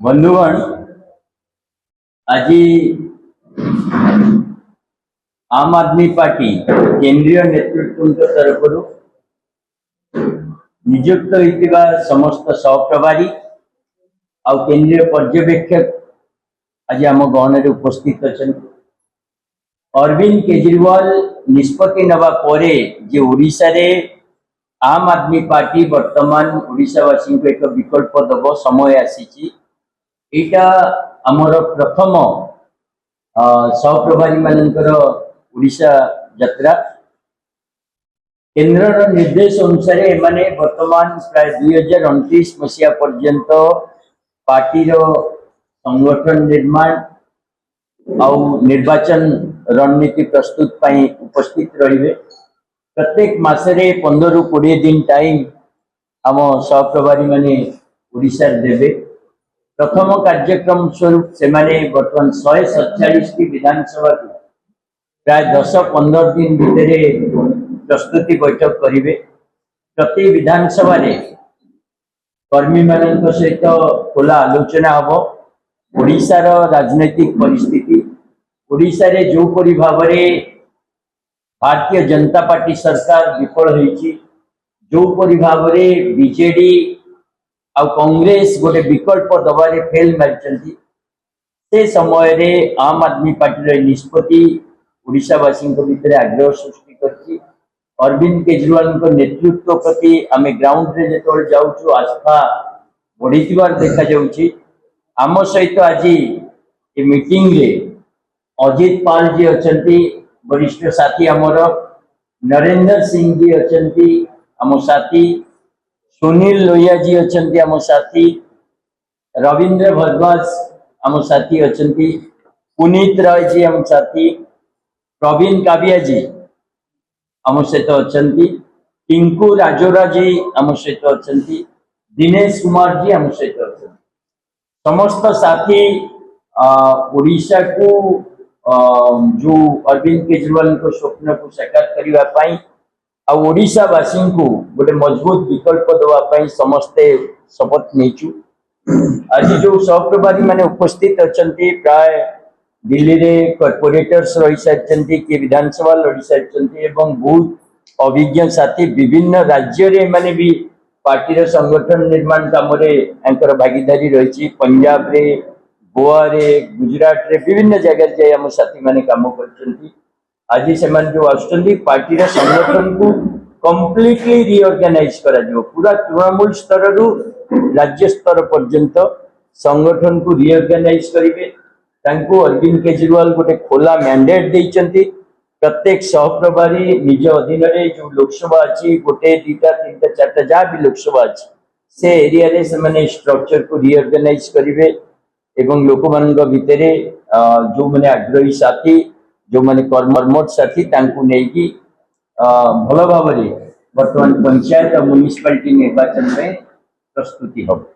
बंधुगण आज आम आदमी पार्टी केंद्रीय नेतृत्व तरफ नियुक्त होता समस्त सहप्रभारी आ केंद्रीय पर्यवेक्षक आज आम गहन उपस्थित अच्छा। अरविंद केजरीवाल निष्पत्ति नवा परे जे ओडिशा रे आम आदमी पार्टी वर्तमान ओडिशावासी को एक विकल्प दब समय आसी एटा आमर प्रथम सहप्रभारी मानकर ओडिशा यात्रा केंद्र निर्देश अनुसार एमाने वर्तमान प्राय 2029 मसीहा पर्यंत पार्टी संगठन निर्माण आउ निर्वाचन रणनीति प्रस्तुत पाई उपस्थित रहिबे। प्रत्येक मासरे 15 रु 20 दिन टाइम आम सहप्रभारी माने ओडिशा देवे। प्रथम कार्यक्रम स्वरूप से बर्तमान 147 विधानसभा प्राय 10-15 दिन भितर प्रस्तुति बैठक करेंगे। प्रति विधानसभा कर्मी मान सहित खोला आलोचना हम ओडिशार राजनैतिक परिस्थिति ओडिशा रे जो परि भाव भारतीय जनता पार्टी सरकार विफल होईची जो परि भाव बीजेडी आ कांग्रेस गोटे विकल्प दबारे फेल मारी से समय रे आम आदमी पार्टी निष्पत्ति ओडिशावासी भितर आग्रह सृष्टि कर अरविंद केजरीवाल नेतृत्व प्रति आम ग्राउंड रे जो जाऊँ आस्था बढ़ी देखा जाऊँगी। आम सहित आज ये मीटिंग रे अजित पाल जी अच्छा वरिष्ठ साथी आमर नरेंद्र सिंह जी अच्छा आम साथी सुनील लोहिया जी अच्छा आम साथी रविंद्र भरद्वाज आम साथी अच्छा पुनीत राय जी आम साथी प्रवीण काबिया जी आम सहित अच्छा टिंकू राजोरा जी आम सहित अच्छा दिनेश कुमार जी आम सहित अच्छा समस्त साथी ओडिशा को जो अरविंद केजरीवाल को स्वप्न को साकार करने ओडिशावासी को गोटे मजबूत विकल्प देवाई समस्ते शपथ नहीं। आज जो सहप्रभारी माने उपस्थित अच्छा प्राय दिल्ली रे कॉर्पोरेटर्स रही सारी किए विधानसभा लड़ी सारी बहुत अभिज्ञ साथी विभिन्न राज्य रे माने भी पार्टी संगठन निर्माण काम भागीदारी रही पंजाब रे गोवा रे गुजरात रे विभिन्न जगह जाए आम साथी माने काम कर आज से जो आसुँच पार्टी संगठन को कम्प्लीटली रिऑर्गेनाइज करा पूरा तृणमूल स्तर रु राज्य स्तर पर्यंत संगठन को रिऑर्गेनाइज करेंगे। अरविंद केजरीवाल गोटे खोला मैंडेट देइचंती प्रत्येक सहप्रभारी निज अधीन जो लोकसभा अच्छी गोटे 2-3 4 जहाँ भी लोकसभा अच्छी से एरिया रे से माने स्ट्रक्चर को रिऑर्गेनाइज करेंगे एवं लोक मान भितर जो मैंने आग्रही साथी जो मैंने कर्मठ साथी नहीं भल भाव बर्तमान पंचायत और म्युनिसिपालिटी निर्वाचन में प्रस्तुति हम।